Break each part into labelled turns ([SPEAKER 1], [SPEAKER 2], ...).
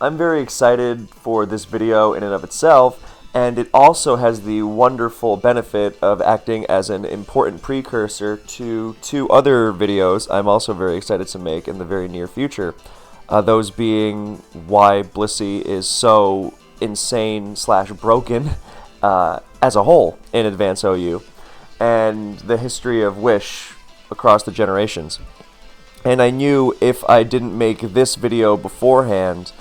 [SPEAKER 1] I'm very excited for this video in and of itself, and it also has the wonderful benefit of acting as an important precursor to two other videos I'm also very excited to make in the very near future. Those being why Blissey is so insane slash broken as a whole in Advance OU, and the history of Wish across the generations. And I knew if I didn't make this video beforehand,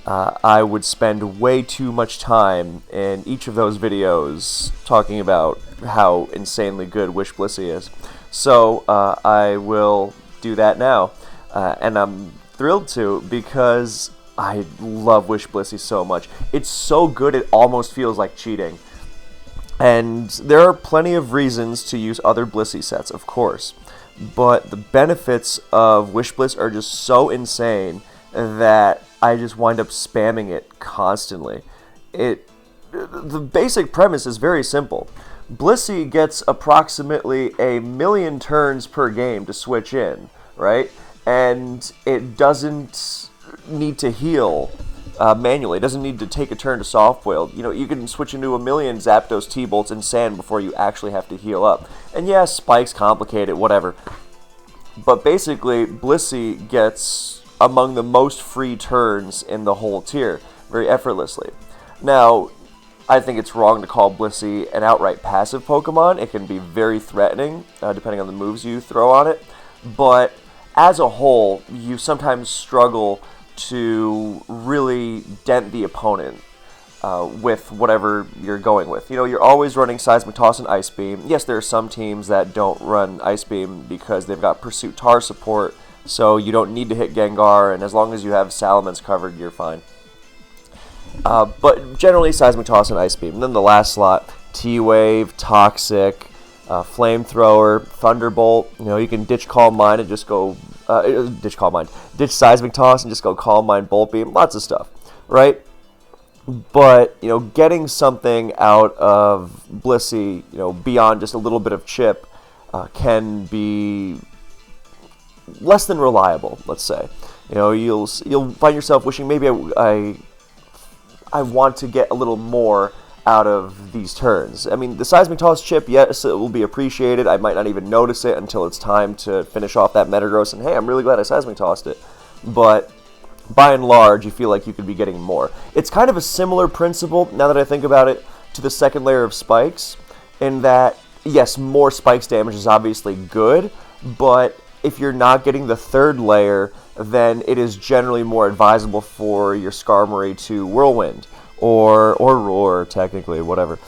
[SPEAKER 1] I would spend way too much time in each of those videos talking about how insanely good Wish Blissey is. So I will do that now, and I'm thrilled to because I love Wish Blissey so much. It's so good it almost feels like cheating. And there are plenty of reasons to use other Blissey sets, of course, but the benefits of Wish Bliss are just so insane that I just wind up spamming it constantly. The basic premise is very simple. Blissey gets approximately 1,000,000 turns per game to switch in, right? And it doesn't need to heal manually. It doesn't need to take a turn to soft boil. You know, you can switch into 1,000,000 Zapdos, T-Bolts, and Sand before you actually have to heal up. And yeah, spikes complicate it, whatever. But basically, Blissey gets among the most free turns in the whole tier, very effortlessly. Now, I think it's wrong to call Blissey an outright passive Pokemon. It can be very threatening, depending on the moves you throw on it. But as a whole, you sometimes struggle to really dent the opponent with whatever you're going with. You know, you're always running Seismic Toss and Ice Beam. Yes, there are some teams that don't run Ice Beam because they've got Pursuit Tar support, so you don't need to hit Gengar, and as long as you have Salamence covered, you're fine. But generally, Seismic Toss and Ice Beam. And then the last slot, T-Wave, Toxic, Flamethrower, Thunderbolt. You know, you can ditch Calm Mind and just go ditch Seismic Toss and just go Calm Mind, Bolt Beam. Lots of stuff, right? But you know, getting something out of Blissey, you know, beyond just a little bit of chip, can be less than reliable. Let's say, you know, you'll find yourself wishing maybe I want to get a little more out of these turns. I mean, the Seismic Toss chip, yes, it will be appreciated. I might not even notice it until it's time to finish off that Metagross, and hey, I'm really glad I Seismic Tossed it. But by and large, you feel like you could be getting more. It's kind of a similar principle, now that I think about it, to the second layer of spikes, in that, yes, more spikes damage is obviously good, but if you're not getting the third layer, then it is generally more advisable for your Skarmory to Whirlwind, or Roar, technically, whatever,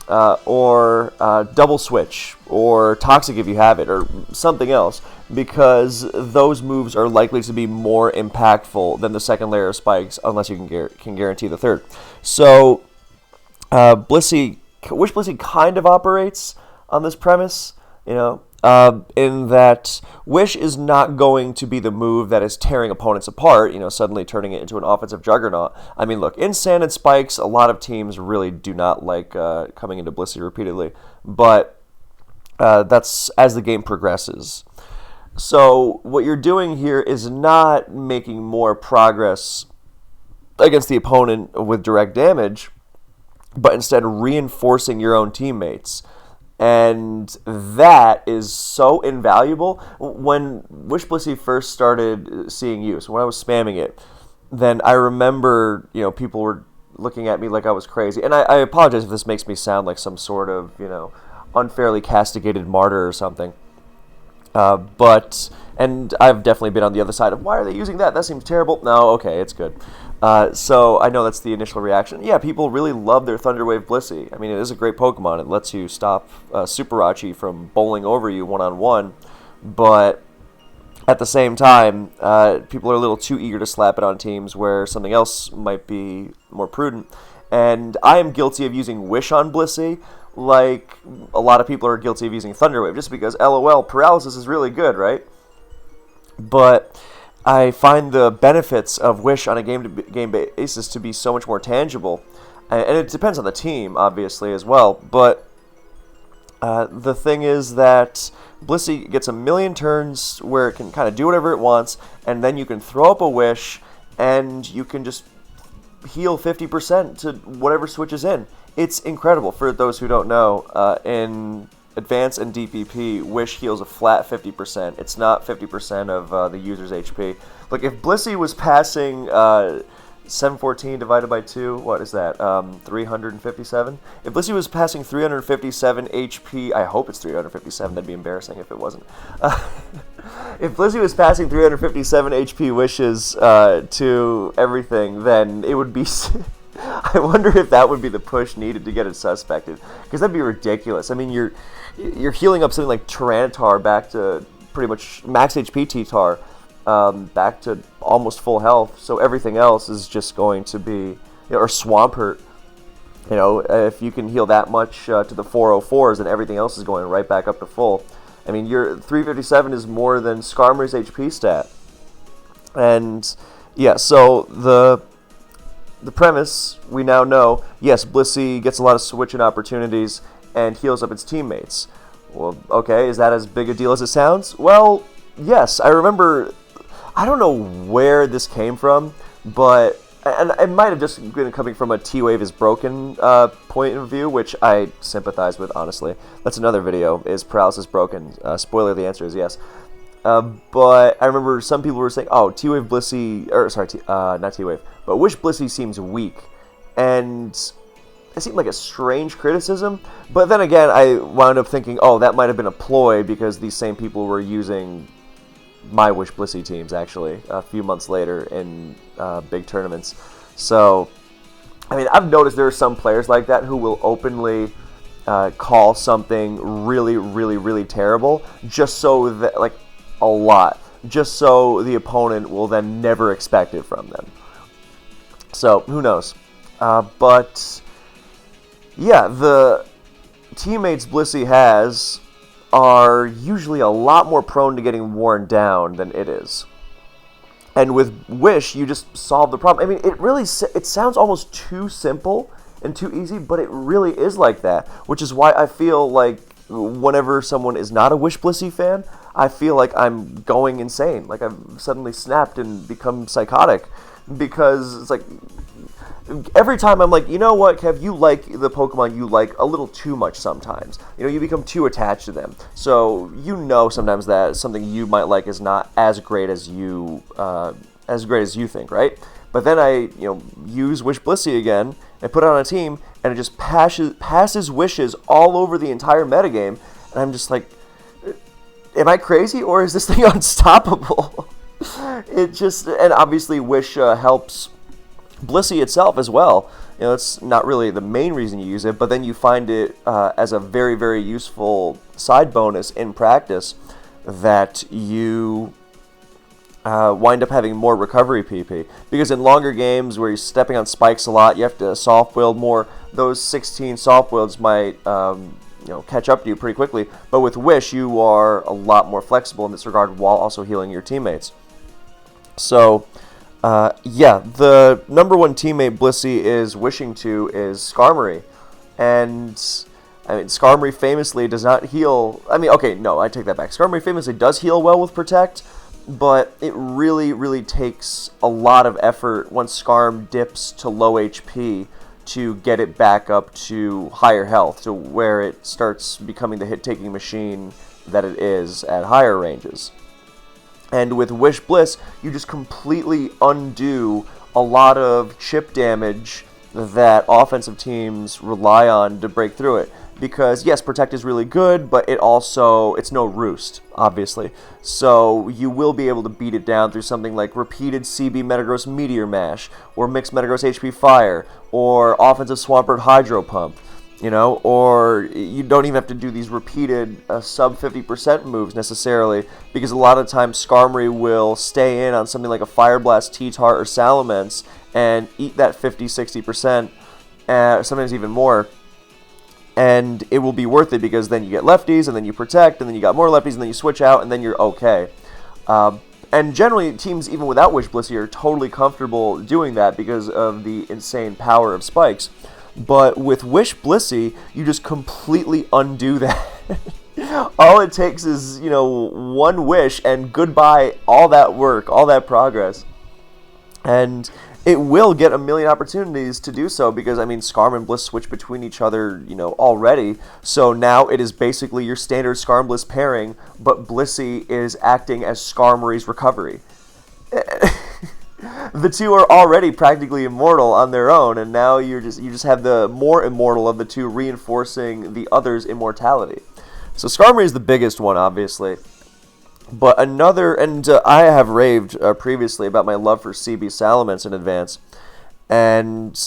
[SPEAKER 1] or Double Switch, or Toxic if you have it, or something else, because those moves are likely to be more impactful than the second layer of spikes, unless you can guarantee the third. So, Wish Blissey kind of operates on this premise, you know, in that Wish is not going to be the move that is tearing opponents apart, you know, suddenly turning it into an offensive juggernaut. I mean, look, in Sand and Spikes, a lot of teams really do not like coming into Blissey repeatedly, but that's as the game progresses. So what you're doing here is not making more progress against the opponent with direct damage, but instead reinforcing your own teammates. And that is so invaluable. When Wish Blissey first started seeing use, when I was spamming it, then I remember, you know, people were looking at me like I was crazy. And I apologize if this makes me sound like some sort of, you know, unfairly castigated martyr or something. And I've definitely been on the other side of, why are they using that? That seems terrible. No, okay, it's good. So I know that's the initial reaction. Yeah, people really love their Thunderwave Blissey. I mean, it is a great Pokemon. It lets you stop Superachi from bowling over you one-on-one. But at the same time, people are a little too eager to slap it on teams where something else might be more prudent. And I am guilty of using Wish on Blissey, like a lot of people are guilty of using Thunderwave, just because LOL, paralysis is really good, right? But I find the benefits of Wish on a game-to-game basis to be so much more tangible. And it depends on the team, obviously, as well. But the thing is that Blissey gets 1,000,000 turns where it can kind of do whatever it wants, and then you can throw up a Wish, and you can just heal 50% to whatever switches in. It's incredible. For those who don't know, in Advance and DPP, Wish heals a flat 50%. It's not 50% of the user's HP. Look, if Blissey was passing 714 divided by 2, what is that? 357? If Blissey was passing 357 HP, I hope it's 357, that'd be embarrassing if it wasn't. If Blissey was passing 357 HP wishes to everything, then it would be... I wonder if that would be the push needed to get it suspected, because that'd be ridiculous. I mean, you're healing up something like Tyranitar back to pretty much max HP T-Tar, back to almost full health, so everything else is just going to be, or Swampert, if you can heal that much to the 404s, then everything else is going right back up to full. I mean, your 357 is more than Skarmory's HP stat. And, yeah, so the premise, we now know, yes, Blissey gets a lot of switching opportunities and heals up its teammates. Well, okay, is that as big a deal as it sounds? Well, yes, I remember, I don't know where this came from, but, and it might have just been coming from a T-Wave is broken point of view, which I sympathize with, honestly. That's another video, is paralysis broken? Spoiler, the answer is yes. But I remember some people were saying, oh, T-Wave Blissey, or sorry, not T-Wave, but Wish Blissey seems weak. And it seemed like a strange criticism. But then again, I wound up thinking, oh, that might have been a ploy because these same people were using my Wish Blissey teams, actually, a few months later in big tournaments. So, I mean, I've noticed there are some players like that who will openly call something really, really, really terrible just so that, like, a lot, just so the opponent will then never expect it from them. So, who knows? But, yeah, the teammates Blissey has are usually a lot more prone to getting worn down than it is. And with Wish, you just solve the problem. I mean, it sounds almost too simple and too easy, but it really is like that, which is why I feel like whenever someone is not a Wish Blissey fan, I feel like I'm going insane. Like I've suddenly snapped and become psychotic, because it's like every time I'm like, you know what, Kev, you like the Pokemon you like a little too much sometimes. You become too attached to them. So sometimes that something you might like is not as great as you think, right? But then I use Wish Blissey again and put it on a team, and it just passes wishes all over the entire metagame, and I'm just like, am I crazy, or is this thing unstoppable? And obviously Wish helps Blissey itself as well. It's not really the main reason you use it, but then you find it as a very, very useful side bonus in practice that you wind up having more recovery PP. Because in longer games where you're stepping on spikes a lot, you have to soft build more. Those 16 soft builds might catch up to you pretty quickly. But with Wish, you are a lot more flexible in this regard while also healing your teammates. So, yeah, the number one teammate Blissey is wishing to is Skarmory. And, I mean, Skarmory famously does not heal. I mean, okay, no, I take that back. Skarmory famously does heal well with Protect, but it really, really takes a lot of effort once Skarm dips to low HP to get it back up to higher health, to where it starts becoming the hit-taking machine that it is at higher ranges. And with Wish Bliss, you just completely undo a lot of chip damage that offensive teams rely on to break through it. Because, yes, Protect is really good, but it's no Roost, obviously. So you will be able to beat it down through something like repeated CB Metagross Meteor Mash, or Mixed Metagross HP Fire, or Offensive Swampert Hydro Pump, or you don't even have to do these repeated sub 50% moves necessarily, because a lot of times Skarmory will stay in on something like a Fire Blast, T-Tar, or Salamence, and eat that 50-60%, sometimes even more. And it will be worth it, because then you get lefties, and then you protect, and then you got more lefties, and then you switch out, and then you're okay. And generally, teams, even without Wish Blissey, are totally comfortable doing that because of the insane power of spikes. But with Wish Blissey, you just completely undo that. All it takes is, one wish, and goodbye all that work, all that progress. And it will get a million opportunities to do so because, I mean, Skarm and Bliss switch between each other, already. So now it is basically your standard Skarm-Bliss pairing, but Blissey is acting as Skarmory's recovery. The two are already practically immortal on their own, and now you just have the more immortal of the two reinforcing the other's immortality. So Skarmory is the biggest one, obviously. But another, and I have raved previously about my love for CB Salamence in advance, and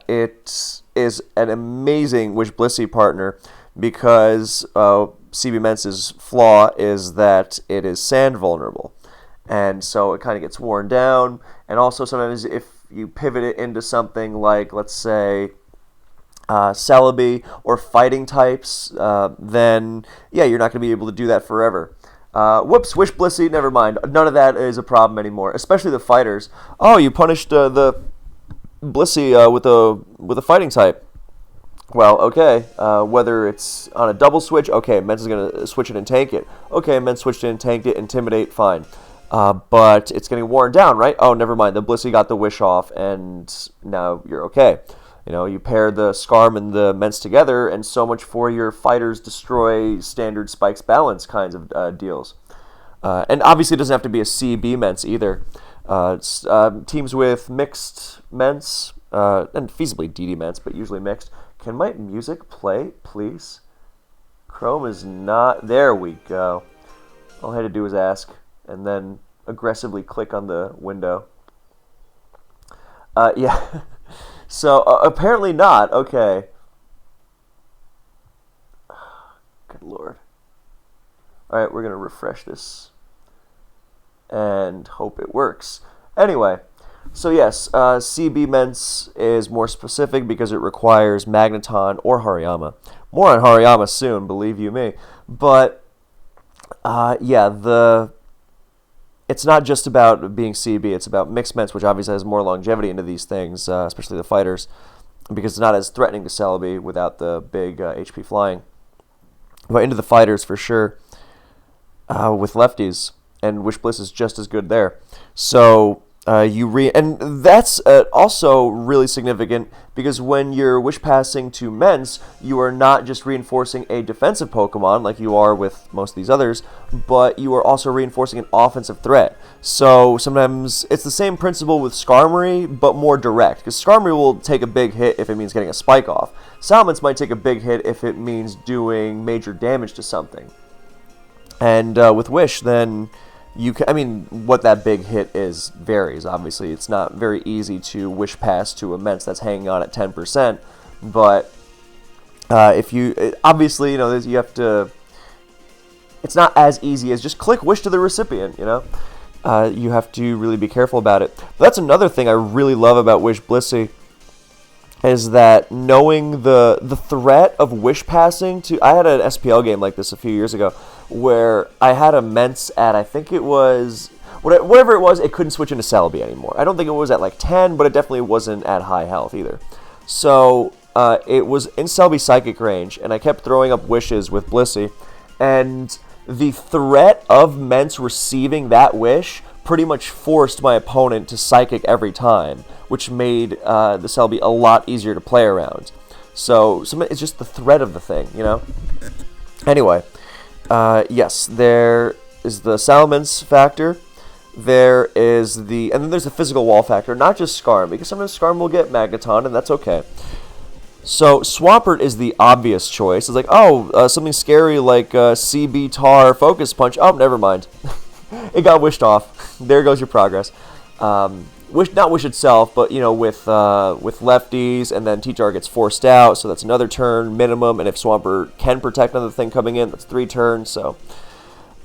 [SPEAKER 1] it is an amazing Wish Blissey partner because CB Mence's flaw is that it is sand vulnerable. And so it kind of gets worn down. And also sometimes if you pivot it into something like, let's say, Celebi or fighting types, then, yeah, you're not going to be able to do that forever. Whoops, Wish Blissey, never mind. None of that is a problem anymore, especially the fighters. Oh, you punished the Blissey with a fighting type. Well, okay, whether it's on a double switch, okay, Mence is going to switch it and tank it. Okay, Mence switched it and tanked it, Intimidate, fine. But it's getting worn down, right? Oh, never mind. The Blissey got the Wish off, and now you're okay. You pair the Skarm and the Mence together, and so much for your fighters destroy standard Spikes balance kinds of deals. And obviously it doesn't have to be a CB Mence either. Teams with mixed Mence, and feasibly DD Mence, but usually mixed. Can my music play, please? Chrome is not... There we go. All I had to do was ask, and then aggressively click on the window. Yeah. So, apparently not. Okay. Good lord. Alright, we're going to refresh this and hope it works. Anyway, so yes, CB Mence is more specific because it requires Magneton or Hariyama. More on Hariyama soon, believe you me. But, yeah, it's not just about being CB, it's about mixed Mence, which obviously has more longevity into these things, especially the fighters, because it's not as threatening to Celebi without the big HP flying. But into the fighters, for sure, with lefties, and Wish Bliss is just as good there. So, and that's also really significant because when you're Wish Passing to Mence, you are not just reinforcing a defensive Pokemon like you are with most of these others, but you are also reinforcing an offensive threat. So sometimes it's the same principle with Skarmory, but more direct, because Skarmory will take a big hit if it means getting a spike off. Salamence might take a big hit if it means doing major damage to something. And with Wish, then... what that big hit is varies, obviously. It's not very easy to Wish Pass to a Mence that's hanging on at 10%, but if you... Obviously, you have to... It's not as easy as just click Wish to the recipient, You have to really be careful about it. But that's another thing I really love about Wish Blissey, is that knowing the threat of Wish Passing to... I had an SPL game like this a few years ago, where I had a Mence at, I think it was... Whatever it was, it couldn't switch into Celebi anymore. I don't think it was at like 10, but it definitely wasn't at high health either. So, it was in Celebi Psychic range, and I kept throwing up Wishes with Blissey, and the threat of Mence receiving that Wish pretty much forced my opponent to Psychic every time, which made the Celebi a lot easier to play around. So it's just the threat of the thing, Anyway, yes, there is the Salamence factor. There is and then there's the physical wall factor, not just Skarm, because sometimes Skarm will get Magneton, and that's okay. So Swampert is the obvious choice. It's like, something scary like CB Tar Focus Punch. Oh, never mind. It got wished off. There goes your progress. Not Wish itself, but with lefties, and then T-Tar gets forced out, so that's another turn minimum. And if Swampert can protect another thing coming in, that's 3 turns. So,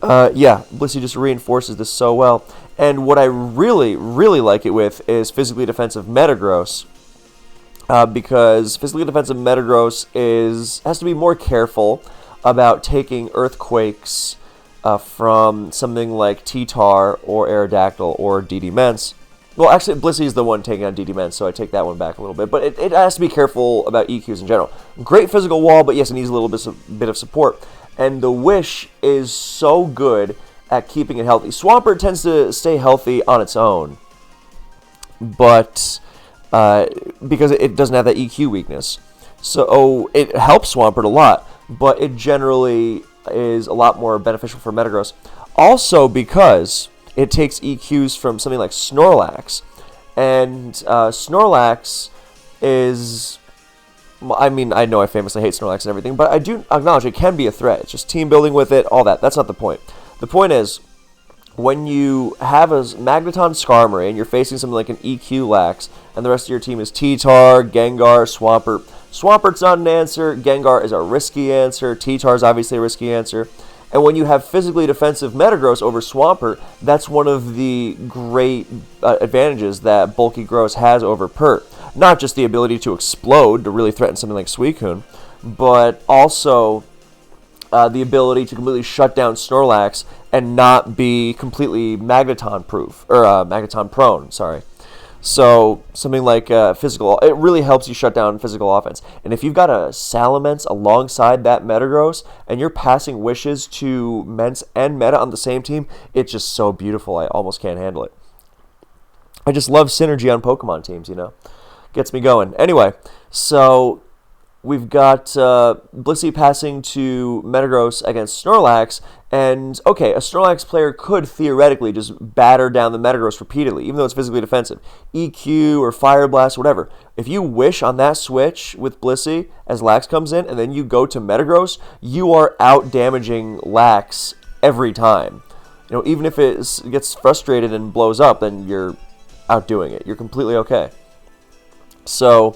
[SPEAKER 1] yeah, Blissey just reinforces this so well. And what I really, really like it with is physically defensive Metagross. Because physically defensive Metagross has to be more careful about taking Earthquakes from something like T-Tar or Aerodactyl or DD Mence. Well, actually, Blissey is the one taking on DD Mence, so I take that one back a little bit. But it has to be careful about EQs in general. Great physical wall, but yes, it needs a little bit of support. And the Wish is so good at keeping it healthy. Swampert tends to stay healthy on its own. but because it doesn't have that EQ weakness. So it helps Swampert a lot, but it generally is a lot more beneficial for Metagross. Also because it takes EQs from something like Snorlax, and Snorlax is... I mean, I know I famously hate Snorlax and everything, but I do acknowledge it can be a threat. It's just team building with it, all that. That's not the point. The point is, when you have a Magneton Skarmory and you're facing something like an EQ Lax, and the rest of your team is T-Tar, Gengar, Swampert. Swampert's not an answer. Gengar is a risky answer. T-Tar is obviously a risky answer. And when you have physically defensive Metagross over Swampert, that's one of the great advantages that Bulky Gross has over Pert. Not just the ability to explode to really threaten something like Suicune, but also the ability to completely shut down Snorlax and not be completely Magneton proof, or Magneton prone, sorry. So something like physical, it really helps you shut down physical offense. And if you've got a Salamence alongside that Metagross, and you're passing wishes to Mence and Meta on the same team, it's just so beautiful, I almost can't handle it. I just love synergy on Pokemon teams, you know. Gets me going. Anyway, so we've got Blissey passing to Metagross against Snorlax, and okay, a Snorlax player could theoretically just batter down the Metagross repeatedly, even though it's physically defensive. EQ or Fire Blast, whatever. If you wish on that switch with Blissey as Lax comes in, and then you go to Metagross, you are out damaging Lax every time. You know, even if it gets frustrated and blows up, then you're outdoing it. You're completely okay. So,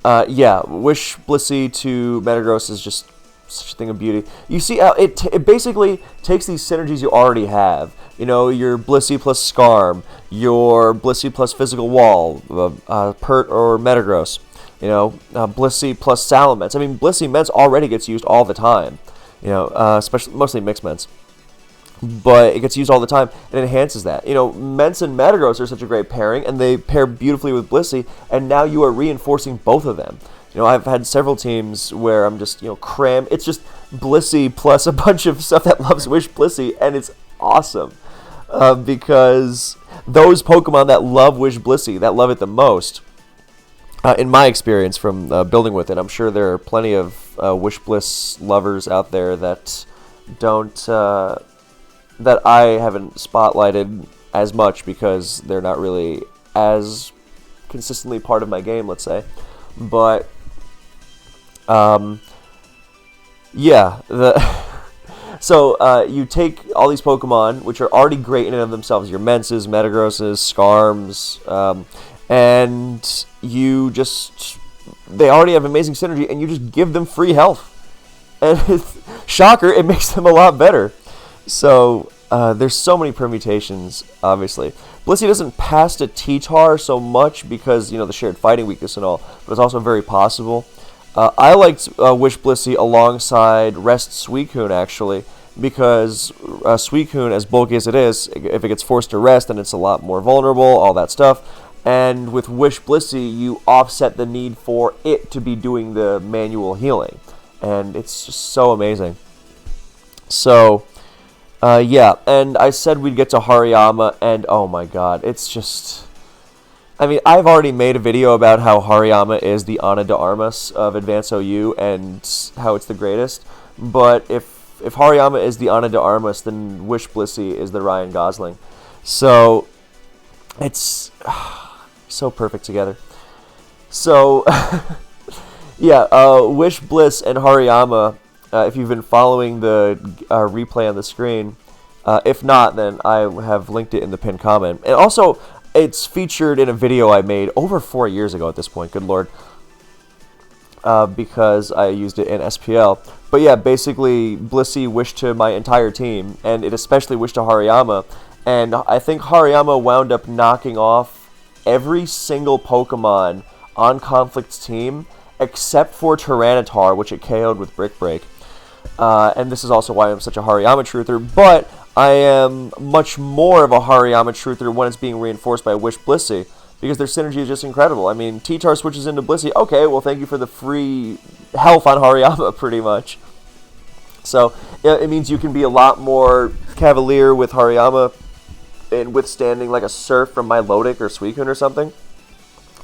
[SPEAKER 1] yeah, Wish Blissey to Metagross is just such a thing of beauty. You see, it basically takes these synergies you already have. You know, your Blissey plus Skarm, your Blissey plus Physical Wall, Pert or Metagross. You know, Blissey plus Salamence. I mean, Blissey Mence already gets used all the time. You know, especially mostly Mixed Mence. But it gets used all the time and enhances that. You know, Mence and Metagross are such a great pairing, and they pair beautifully with Blissey, and now you are reinforcing both of them. You know, I've had several teams where I'm just, you know, it's just Blissey plus a bunch of stuff that loves Wish Blissey, and it's awesome. Because those Pokemon that love Wish Blissey, that love it the most, in my experience from building with it, I'm sure there are plenty of Wish Bliss lovers out there that don't... that I haven't spotlighted as much because they're not really as consistently part of my game, let's say. But, yeah. So, you take all these Pokemon, which are already great in and of themselves, your Mences, Metagrosses, Skarms, and you just... They already have amazing synergy, and you just give them free health. And, shocker, it makes them a lot better. So, there's so many permutations, obviously. Blissey doesn't pass to T-Tar so much because, you know, the shared fighting weakness and all, but it's also very possible. I liked Wish Blissey alongside Rest Suicune, actually, because Suicune, as bulky as it is, if it gets forced to rest, then it's a lot more vulnerable, all that stuff. And with Wish Blissey, you offset the need for it to be doing the manual healing. And it's just so amazing. So... yeah, and I said we'd get to Hariyama, and oh my god, it's just... I mean, I've already made a video about how Hariyama is the Ana de Armas of Advance OU, and how it's the greatest, but if Hariyama is the Ana de Armas, then Wish Blissey is the Ryan Gosling. So, it's so perfect together. So, yeah, Wish Bliss and Hariyama... if you've been following the replay on the screen, if not, then I have linked it in the pinned comment. And also, it's featured in a video I made over 4 years ago at this point, good lord, because I used it in SPL. But yeah, basically, Blissey wished to my entire team, and it especially wished to Hariyama, and I think Hariyama wound up knocking off every single Pokemon on Conflict's team, except for Tyranitar, which it KO'd with Brick Break. And this is also why I'm such a Hariyama truther, but I am much more of a Hariyama truther when it's being reinforced by Wish Blissey, because their synergy is just incredible. I mean, T-Tar switches into Blissey, okay, well thank you for the free health on Hariyama, pretty much. So, yeah, it means you can be a lot more cavalier with Hariyama in withstanding like a Surf from Milotic or Suicune or something.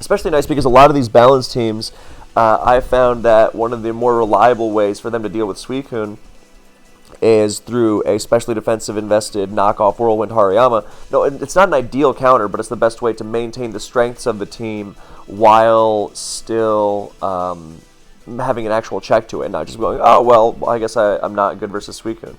[SPEAKER 1] Especially nice because a lot of these balanced teams, I found that one of the more reliable ways for them to deal with Suicune is through a specially defensive invested knockoff Whirlwind Hariyama. No, it's not an ideal counter, but it's the best way to maintain the strengths of the team while still having an actual check to it, not just going, oh, well, I guess I'm not good versus Suicune.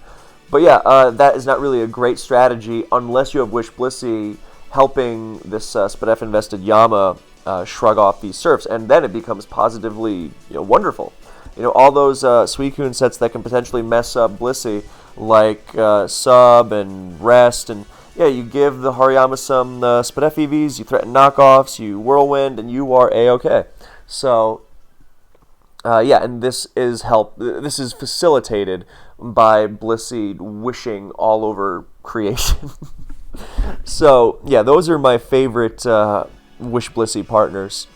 [SPEAKER 1] But yeah, that is not really a great strategy unless you have Wish Blissey helping this Spadef invested Yama shrug off these Surfs, and then it becomes positively wonderful. All those Suicune sets that can potentially mess up Blissey, like Sub and Rest, and yeah, you give the Hariyama some Spadef EVs, you threaten knockoffs, you Whirlwind, and you are A-okay. So, yeah, and this is facilitated by Blissey wishing all over creation. So, yeah, those are my favorite Wish Blissey partners.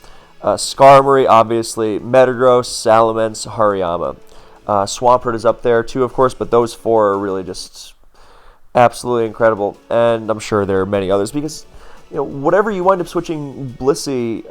[SPEAKER 1] Skarmory, obviously, Metagross, Salamence, Hariyama. Swampert is up there too, of course, but those four are really just absolutely incredible. And I'm sure there are many others because, whatever you wind up switching Blissey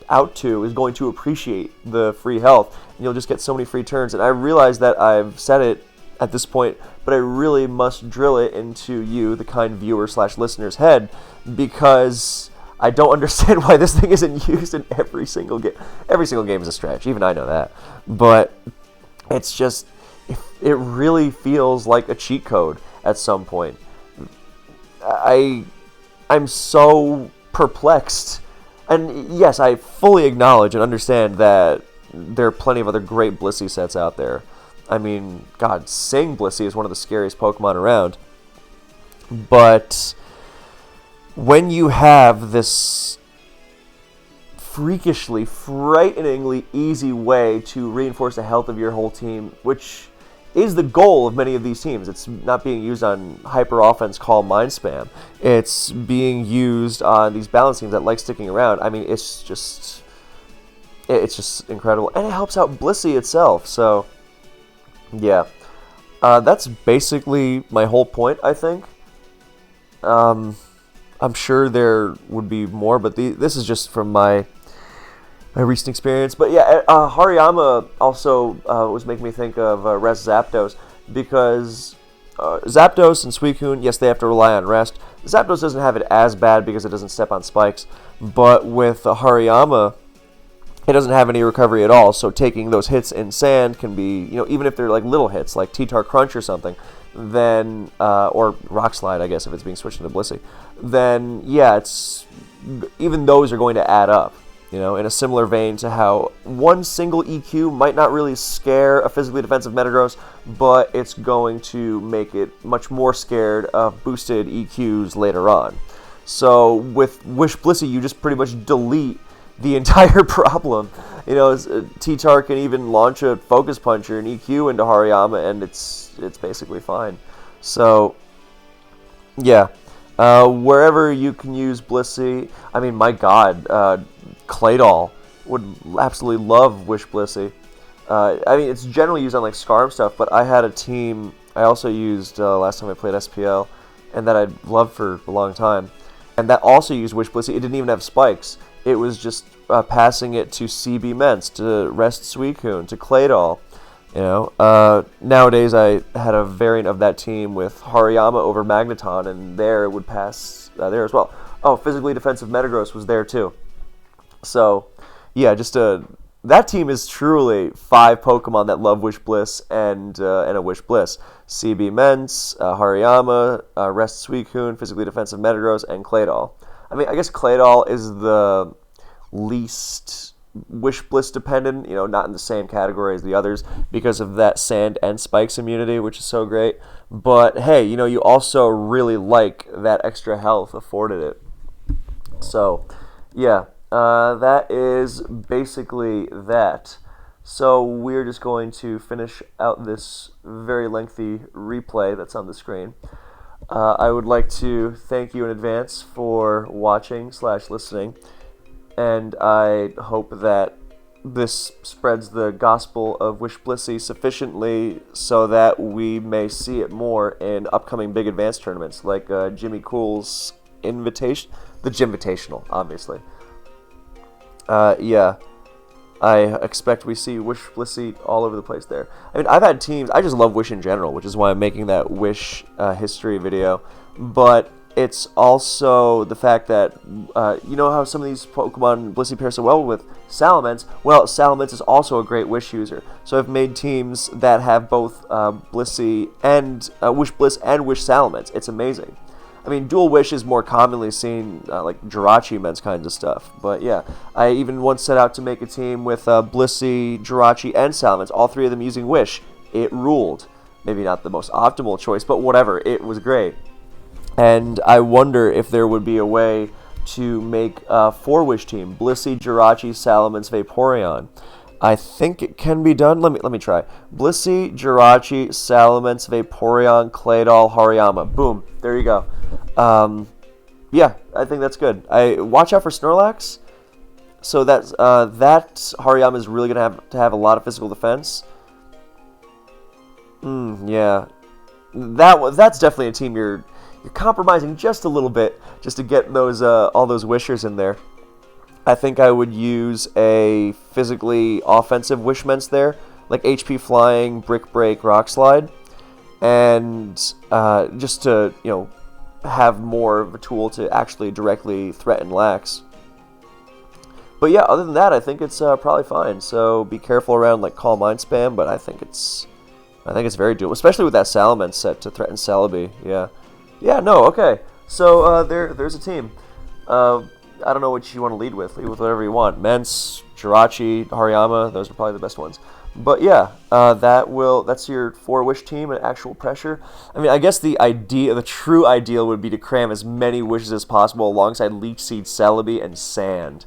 [SPEAKER 1] out to is going to appreciate the free health. And you'll just get so many free turns. And I realize that I've said it at this point, but I really must drill it into you, the kind viewer/listener's head, because I don't understand why this thing isn't used in every single game. Every single game is a stretch, even I know that. But it's just, it really feels like a cheat code at some point. I'm so perplexed. And yes, I fully acknowledge and understand that there are plenty of other great Blissey sets out there. I mean, God, Sing Blissey is one of the scariest Pokemon around. But when you have this freakishly, frighteningly easy way to reinforce the health of your whole team, which is the goal of many of these teams. It's not being used on hyper offense Calm Mind Spam. It's being used on these balance teams that like sticking around. I mean, it's just incredible. And it helps out Blissey itself. So, yeah. That's basically my whole point, I think. I'm sure there would be more, but this is just from my recent experience. But yeah, Hariyama also was making me think of Rest Zapdos, because Zapdos and Suicune, yes, they have to rely on Rest. Zapdos doesn't have it as bad because it doesn't step on spikes, but with Hariyama, it doesn't have any recovery at all, so taking those hits in sand can be, even if they're like little hits, like T-Tar Crunch or something, then, or Rock Slide, I guess, if it's being switched into Blissey, then, yeah, even those are going to add up, in a similar vein to how one single EQ might not really scare a physically defensive Metagross, but it's going to make it much more scared of boosted EQs later on. So, with Wish Blissey, you just pretty much delete the entire problem. T-Tar can even launch a Focus Punch or an EQ into Hariyama, and it's basically fine. So, yeah. Wherever you can use Blissey, I mean, my God, Claydol would absolutely love Wish Blissey. I mean, it's generally used on like Skarm stuff, but I had a team I also used last time I played SPL, and that I'd loved for a long time, and that also used Wish Blissey. It didn't even have spikes. It was just passing it to CB Mence, to Rest Suicune, to Claydol. Nowadays I had a variant of that team with Hariyama over Magneton, and there it would pass there as well. Oh, physically defensive Metagross was there too. So, yeah, that team is truly 5 Pokemon that love Wish Bliss and a Wish Bliss. CB Mence, Hariyama, Rest Suicune, physically defensive Metagross, and Claydol. I mean, I guess Claydol is the least Wish Bliss dependent, not in the same category as the others because of that sand and spikes immunity, which is so great. But hey, you also really like that extra health afforded it. So, yeah, that is basically that. So we're just going to finish out this very lengthy replay that's on the screen. I would like to thank you in advance for watching / listening. And I hope that this spreads the gospel of Wish Blissey sufficiently so that we may see it more in upcoming big advanced tournaments, like Jimmy Cool's invitation, the Gymvitational, obviously. Yeah, I expect we see Wish Blissey all over the place there. I mean, I've had teams, I just love Wish in general, which is why I'm making that Wish history video, but it's also the fact that, you know how some of these Pokemon Blissey pair so well with Salamence? Well, Salamence is also a great Wish user. So I've made teams that have both Blissey and Wish Bliss and Wish Salamence. It's amazing. I mean, dual Wish is more commonly seen, like Jirachi Men's kinds of stuff. But yeah, I even once set out to make a team with Blissey, Jirachi, and Salamence, all three of them using Wish. It ruled. Maybe not the most optimal choice, but whatever. It was great. And I wonder if there would be a way to make a 4-Wish team: Blissey, Jirachi, Salamence, Vaporeon. I think it can be done. Let me try. Blissey, Jirachi, Salamence, Vaporeon, Claydol, Hariyama. Boom. There you go. Yeah, I think that's good. Watch out for Snorlax. So that Hariyama is really going to have a lot of physical defense. Yeah. That's definitely a team you're compromising just a little bit just to get those all those Wishers in there. I think I would use a physically offensive Wishments there, like HP Flying, Brick Break, Rock Slide, and just to, you know, have more of a tool to actually directly threaten Lax. But yeah, other than that, I think it's probably fine. So be careful around like Calm Mind spam, but I think it's very doable, especially with that Salamence set to threaten Celebi. Yeah. Yeah, no, okay. So there's a team. I don't know what you want to lead with. Lead with whatever you want. Mence, Jirachi, Hariyama, those are probably the best ones. But yeah, that's your 4-Wish team and actual pressure. I mean, I guess the true ideal would be to cram as many Wishes as possible alongside Leech Seed, Celebi, and Sand.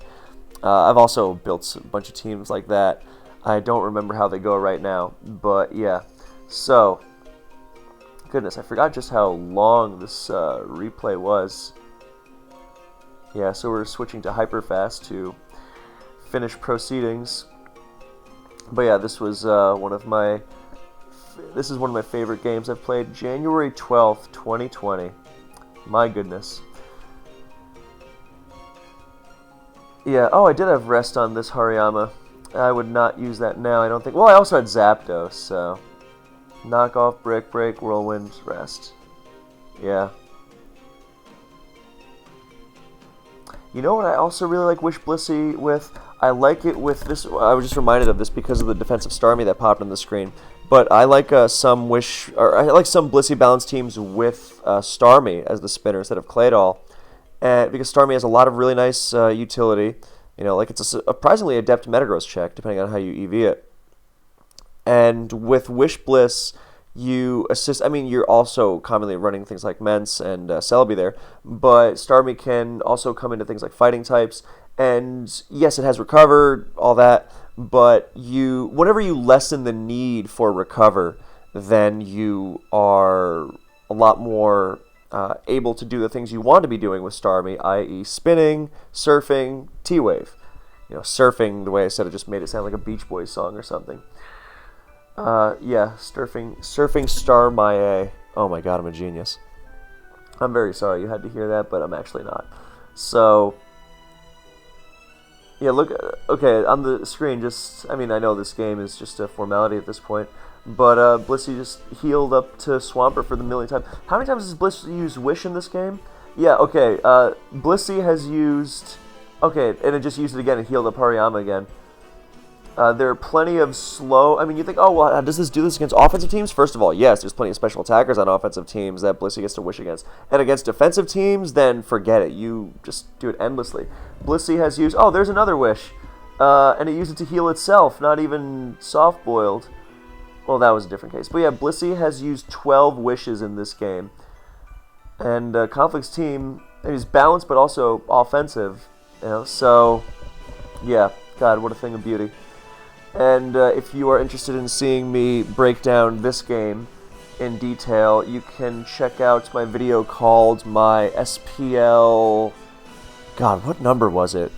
[SPEAKER 1] I've also built a bunch of teams like that. I don't remember how they go right now, but yeah. So, goodness, I forgot just how long this replay was. Yeah, so we're switching to Hyperfast to finish proceedings. But yeah, this was one of my favorite games I've played. January 12th, 2020. My goodness. Yeah, oh, I did have Rest on this Hariyama. I would not use that now, I don't think. Well, I also had Zapdos, so Knock Off, Brick Break, Whirlwind, Rest. Yeah. You know what I also really like Wish Blissey with? I like it with this. I was just reminded of this because of the defensive Starmie that popped on the screen. But I like some Blissey balance teams with Starmie as the spinner instead of Claydol, because Starmie has a lot of really nice utility. You know, like it's a surprisingly adept Metagross check depending on how you EV it. And with Wish Bliss, you assist. I mean, you're also commonly running things like Mence and Celebi there, but Starmie can also come into things like fighting types. And yes, it has Recover, all that, but whenever you lessen the need for Recover, then you are a lot more able to do the things you want to be doing with Starmie, i.e. spinning, surfing, T-Wave. You know, surfing, the way I said it just made it sound like a Beach Boys song or something. Yeah, surfing Star Maya. Oh my god, I'm a genius. I'm very sorry you had to hear that, but I'm actually not. So, yeah, look, okay, on the screen, I mean, I know this game is just a formality at this point, but Blissey just healed up to Swampert for the millionth time. How many times has Blissey used Wish in this game? Yeah, okay, Blissey has used, okay, and it just used it again and healed up Hariyama again. There are plenty of slow. I mean, you think, oh, well, does this do this against offensive teams? First of all, yes, there's plenty of special attackers on offensive teams that Blissey gets to Wish against. And against defensive teams, then forget it. You just do it endlessly. Blissey has used, oh, there's another Wish. And it used it to heal itself, not even soft-boiled. Well, that was a different case. But yeah, Blissey has used 12 Wishes in this game. And Conflict's team is balanced but also offensive. You know, so, yeah, God, what a thing of beauty. And if you are interested in seeing me break down this game in detail, you can check out my video called my SPL... God, what number was it?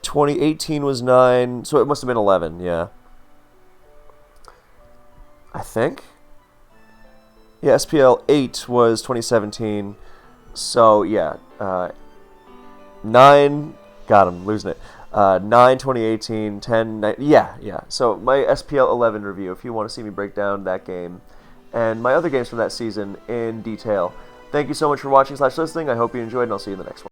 [SPEAKER 1] 2018 was 9, so it must have been 11, yeah. I think. Yeah, SPL 8 was 2017, so yeah, 9, got him, losing it. 9, 2018, 10, 9, yeah. So my SPL 11 review, if you want to see me break down that game and my other games from that season in detail. Thank you so much for watching / listening. I hope you enjoyed, and I'll see you in the next one.